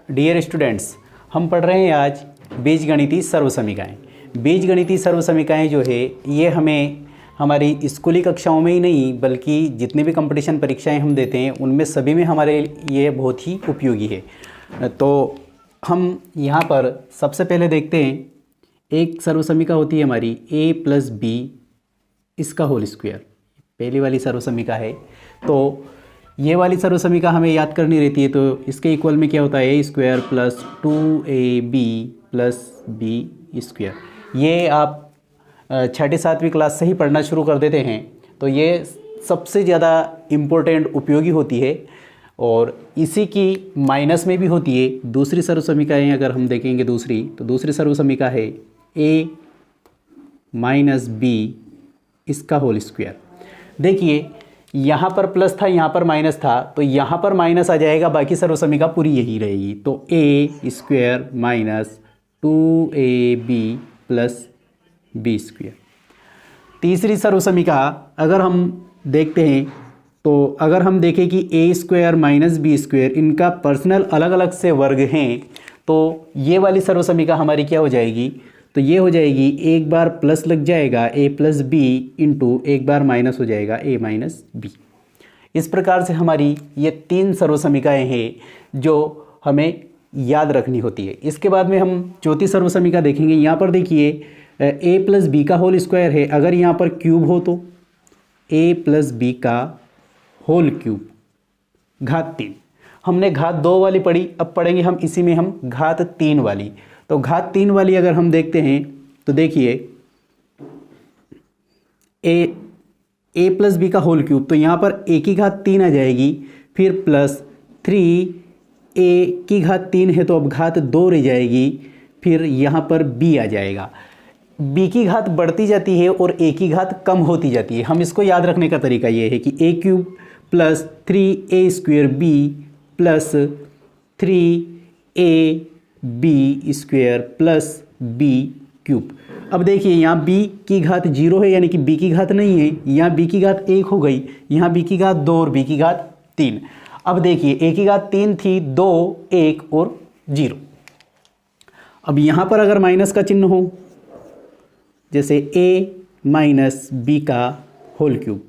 Dear students, हम पढ़ रहे हैं आज बीजगणितीय सर्वसमीकाएं। बीजगणितीय सर्वसमीकाएं जो है ये हमें हमारी स्कूली कक्षाओं में ही नहीं बल्कि जितनी भी कंपटीशन परीक्षाएं हम देते हैं उनमें सभी में हमारे ये बहुत ही उपयोगी है। तो हम यहाँ पर सबसे पहले देखते हैं, एक सर्वसमीका होती है हमारी a + b इसका होल स्क्वायर, पहली वाली सर्वसमीका है। तो ये वाली सर्वसमीका हमें याद करनी रहती है, तो इसके इक्वल में क्या होता है, a² + 2ab + b²। ये आप छठी सातवीं क्लास से ही पढ़ना शुरू कर देते हैं तो ये सबसे ज़्यादा इम्पोर्टेंट उपयोगी होती है और इसी की माइनस में भी होती है। दूसरी सर्वसमीकाएँ अगर हम देखेंगे तो दूसरी सर्वसमीका है a - b इसका होल स्क्वायर। देखिए यहाँ पर प्लस था, यहाँ पर माइनस था, तो यहाँ पर माइनस आ जाएगा, बाकी सर्वसमीका पूरी यही रहेगी। तो a² - 2ab + b²। तीसरी सर्वसमीका अगर हम देखते हैं तो अगर हम देखें कि a² - b² इनका पर्सनल अलग अलग से वर्ग हैं तो ये वाली सर्वसमीका हमारी क्या हो जाएगी, तो ये हो जाएगी, एक बार प्लस लग जाएगा a + b इंटू एक बार माइनस हो जाएगा a - b। इस प्रकार से हमारी ये तीन सर्वसमीकाएँ हैं जो हमें याद रखनी होती है। इसके बाद में हम चौथी सर्वसमीका देखेंगे। यहाँ पर देखिए a + b का होल स्क्वायर है, अगर यहाँ पर क्यूब हो तो a + b का होल क्यूब घात 3। हमने घात 2 वाली पढ़ी, अब पढ़ेंगे हम इसी में हम घात 3 वाली। तो घात 3 वाली अगर हम देखते हैं तो देखिए a + b का होल क्यूब, तो यहाँ पर a की घात 3 आ जाएगी, फिर प्लस 3a की घात 3 है तो अब घात 2 रह जाएगी, फिर यहाँ पर b आ जाएगा। b की घात बढ़ती जाती है और a की घात कम होती जाती है। हम इसको याद रखने का तरीका ये है कि a³ + 3a² b + 3ab² + b³। अब देखिए यहाँ b की घात 0 है, यानी कि b की घात नहीं है, यहाँ b की घात 1 हो गई, यहाँ b की घात 2 और b की घात 3। अब देखिए a की घात 3 थी, 2, 1 और 0। अब यहाँ पर अगर माइनस का चिन्ह हो, जैसे a - b का होल क्यूब,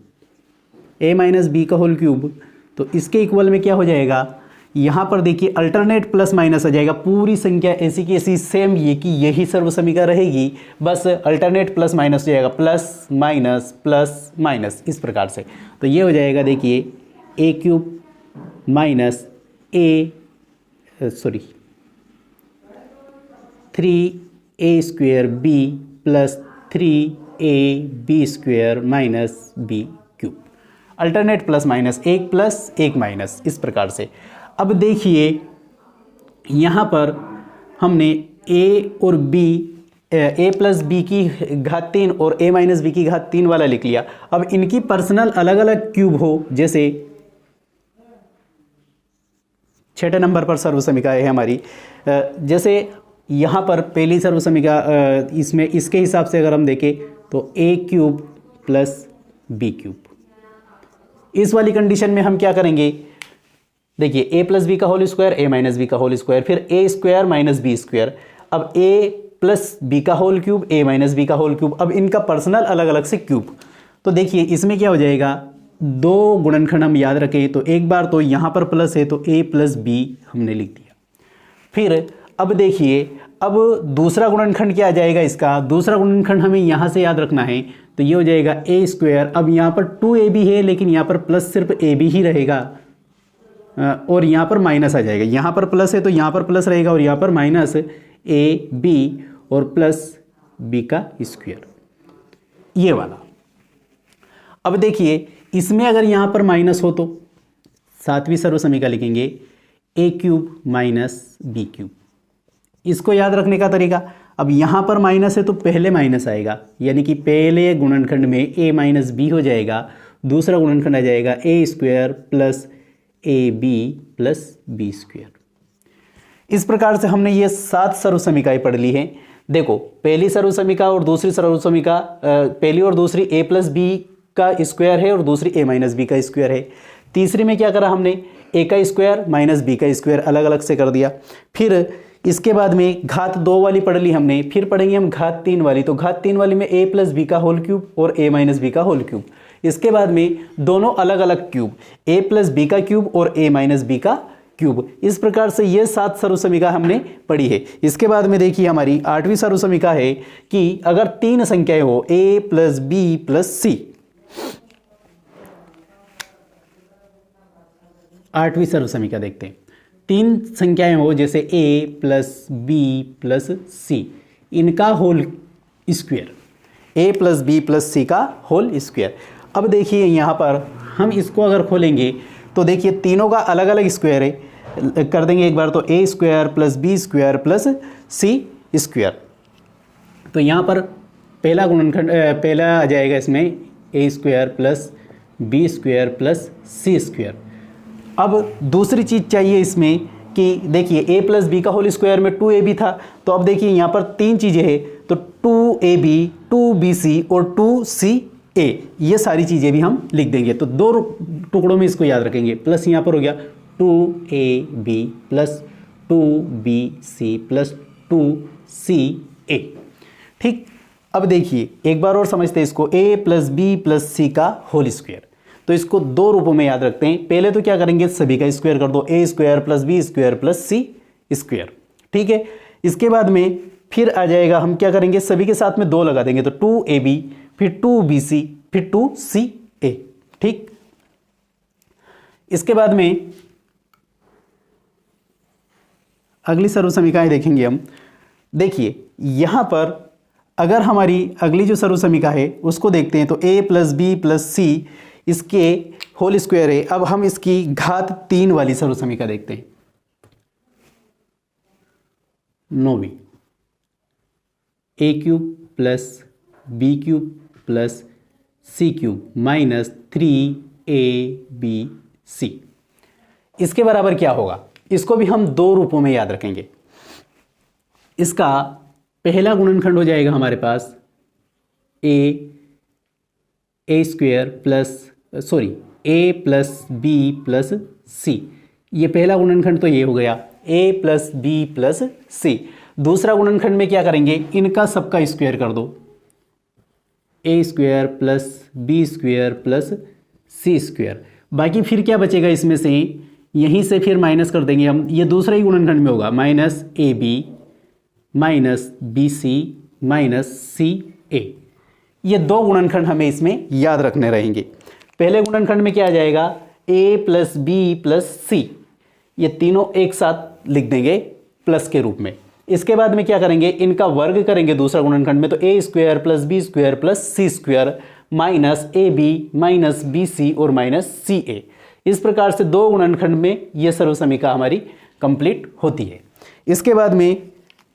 a - b का होल क्यूब, तो इसके इक्वल में क्या हो जाएगा, यहाँ पर देखिए अल्टरनेट प्लस माइनस आ जाएगा। पूरी संख्या ऐसी की ऐसी सेम ये कि यही सर्वसमीका रहेगी, बस अल्टरनेट प्लस माइनस हो जाएगा, प्लस माइनस इस प्रकार से। तो ये हो जाएगा, देखिए a³ - 3a² b + 3ab² - b³। Alternate plus minus, एक प्लस एक माइनस, इस प्रकार से। अब देखिए यहाँ पर हमने a और b, a + b की घात 3 और a - b की घात 3 वाला लिख लिया। अब इनकी पर्सनल अलग अलग क्यूब हो, जैसे 6 नंबर पर सर्वसमीका है हमारी, जैसे यहाँ पर पहली सर्वसमीका इसमें इसके हिसाब से अगर हम देखें तो a³ + b³। इस वाली कंडीशन में हम क्या करेंगे, देखिए a + b का होल स्क्वायर, a - b का होल स्क्वायर, फिर a² - b²। अब a + b का होल क्यूब, a - b का होल क्यूब। अब इनका पर्सनल अलग अलग से क्यूब। तो देखिए इसमें क्या हो जाएगा, 2 गुणनखंड हम याद रखें तो एक बार तो यहाँ पर प्लस है तो a + b हमने लिख दिया। फिर अब देखिए, अब दूसरा गुणनखंड क्या आ जाएगा, इसका दूसरा गुणनखंड हमें यहाँ से याद रखना है, तो ये हो जाएगा a²। अब यहाँ पर 2ab है लेकिन यहाँ पर प्लस सिर्फ ab ही रहेगा और यहाँ पर माइनस आ जाएगा। यहाँ पर प्लस है तो यहाँ पर प्लस रहेगा और यहाँ पर माइनस ab और प्लस b², ये वाला। अब देखिए इसमें अगर यहाँ पर माइनस हो तो सातवीं सर्वसमीका लिखेंगे a³ - b³। इसको याद रखने का तरीका, अब यहाँ पर माइनस है तो पहले माइनस आएगा, यानी कि पहले गुणनखंड में a - b हो जाएगा, दूसरा गुणनखंड आ जाएगा a² + ab + b²। इस प्रकार से हमने ये 7 सर्वसमीकाएं पढ़ ली हैं। देखो पहली सर्वसमीका और दूसरी सर्वसमीका, पहली और दूसरी a + b का स्क्वायर है और दूसरी a - b का स्क्वायर है। तीसरी में क्या करा हमने, ए का स्क्वायर माइनस बी का स्क्वायर अलग अलग से कर दिया। फिर इसके बाद में घात 2 वाली पढ़ ली हमने, फिर पढ़ेंगे हम घात 3 वाली। तो घात 3 वाली में ए प्लस बी का होल क्यूब और ए माइनस बी का होल क्यूब। इसके बाद में दोनों अलग अलग क्यूब, ए प्लस बी का क्यूब और ए माइनस बी का क्यूब। इस प्रकार से ये 7 सर्वसमीका हमने पढ़ी है। इसके बाद में देखिए हमारी 8वीं सर्वसमीका है कि अगर 3 संख्याएं हो a plus b plus c. 8वीं सर्वसमीका देखते हैं। 3 संख्याएं हो जैसे a plus b plus c, इनका whole square, a plus b plus c का होल स्क्वायर। अब देखिए यहाँ पर हम इसको अगर खोलेंगे तो देखिए तीनों का अलग अलग स्क्वायर है, कर देंगे एक बार। तो a square plus B square plus C square. तो यहाँ पर पहला गुणनखंड पहला आ जाएगा इसमें a square plus B square plus C square. अब दूसरी चीज़ चाहिए इसमें कि देखिए a प्लस बी का होल स्क्वायर में 2ab था। तो अब देखिए यहाँ पर 3 चीज़ें हैं, तो 2ab 2bc और 2ca, ये सारी चीज़ें भी हम लिख देंगे। तो 2 टुकड़ों में इसको याद रखेंगे। प्लस यहाँ पर हो गया 2ab plus 2bc plus 2ca। ठीक, अब देखिए एक बार और समझते हैं इसको, a plus b plus c का होल स्क्वायर। तो इसको 2 रूपों में याद रखते हैं। पहले तो क्या करेंगे, सभी का स्क्वायर कर दो, a square plus B square plus C square. ठीक है, इसके बाद में फिर आ जाएगा, हम क्या करेंगे, सभी के साथ में 2 लगा देंगे। तो 2ab फिर 2bc फिर 2ca। ठीक, इसके बाद में अगली सर्वसमीकाएं देखेंगे हम। देखिए यहां पर अगर हमारी अगली जो सर्वसमीका है उसको देखते हैं, तो a प्लस बी प्लस सी इसके होल स्क्वायर है। अब हम इसकी घात 3 वाली सर्वसमीका देखते हैं। 9वीं, a cube plus B cube plus C cube minus 3abc, इसके बराबर क्या होगा। इसको भी हम 2 रूपों में याद रखेंगे। इसका पहला गुणनखंड हो जाएगा हमारे पास a square plus a plus b plus c. ये पहला गुणनखंड तो ये हो गया a plus b plus c. दूसरा गुणनखंड में क्या करेंगे, इनका सबका स्क्वायर कर दो, a square plus B square plus C square. बाकी फिर क्या बचेगा इसमें से, यहीं से फिर माइनस कर देंगे हम। ये दूसरा ही गुणनखंड में होगा, minus ab minus bc minus ca। ये 2 गुणनखंड हमें इसमें याद रखने रहेंगे। पहले गुणनखंड में क्या आ जाएगा, a plus b plus c, ये तीनों एक साथ लिख देंगे प्लस के रूप में। इसके बाद में क्या करेंगे, इनका वर्ग करेंगे दूसरा गुणनखंड में। तो a square plus B square plus C square minus ab minus bc और माइनस ca। इस प्रकार से 2 गुणनखंड में ये सर्वसमीका हमारी कंप्लीट होती है। इसके बाद में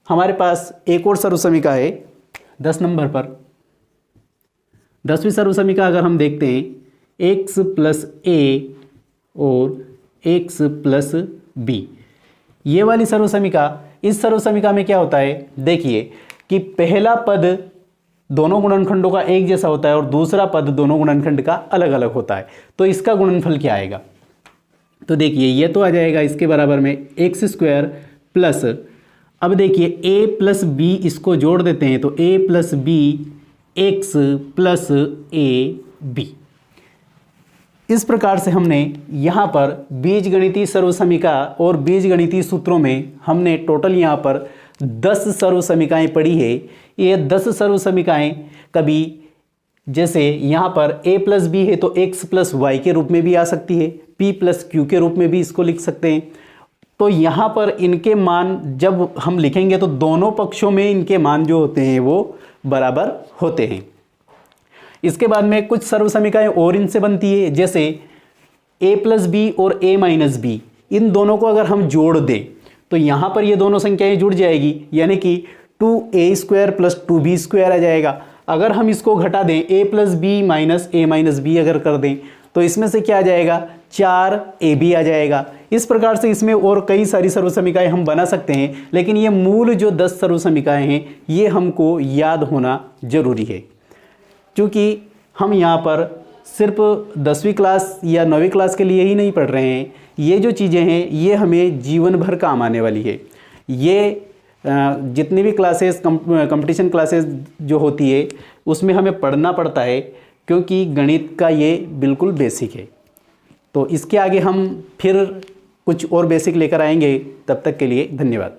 हमारे पास एक और सर्वसमीका है 10 नंबर पर। 10वीं सर्वसमीका अगर हम देखते हैं, x प्लस a और x प्लस b, ये वाली सर्वसमीका। इस सर्वसमीका में क्या होता है, देखिए कि पहला पद दोनों गुणनखंडों का एक जैसा होता है और दूसरा पद दोनों गुणनखंड का अलग अलग होता है। तो इसका गुणनफल क्या आएगा, तो देखिए ये तो आ जाएगा इसके बराबर में एक्स स्क्वायर प्लस, अब देखिए a प्लस बी इसको जोड़ देते हैं, तो a plus B X plus A B. इस प्रकार से हमने यहाँ पर बीजगणितीय सर्वसमीका और बीजगणितीय सूत्रों में हमने टोटल यहाँ पर 10 सर्वसमीकाएं पढ़ी है। ये 10 सर्वसमीकाएं कभी जैसे यहाँ पर a प्लस बी है तो x प्लस वाई के रूप में भी आ सकती है, p प्लस क्यू के रूप में भी इसको लिख सकते हैं। तो यहाँ पर इनके मान जब हम लिखेंगे तो दोनों पक्षों में इनके मान जो होते हैं वो बराबर होते हैं। इसके बाद में कुछ सर्वसमीकाएं और इनसे बनती है, जैसे a प्लस बी और a माइनस बी, इन दोनों को अगर हम जोड़ दें तो यहाँ पर ये दोनों संख्याएं जुड़ जाएगी, यानी कि 2a square plus 2b square आ जाएगा। अगर हम इसको घटा दें a plus B minus a minus B अगर कर दें तो इसमें से क्या आ जाएगा, 4ab आ जाएगा। इस प्रकार से इसमें और कई सारी सर्वसमीकाएं हम बना सकते हैं, लेकिन ये मूल जो 10 सर्वसमीकाएं हैं ये हमको याद होना जरूरी है, क्योंकि हम यहाँ पर सिर्फ 10वीं क्लास या 9वीं क्लास के लिए ही नहीं पढ़ रहे हैं। ये जो चीज़ें हैं ये हमें जीवन भर काम आने वाली है। ये जितनी भी क्लासेस कंपटीशन क्लासेस जो होती है उसमें हमें पढ़ना पड़ता है, क्योंकि गणित का ये बिल्कुल बेसिक है। तो इसके आगे हम फिर कुछ और बेसिक लेकर आएंगे। तब तक के लिए धन्यवाद।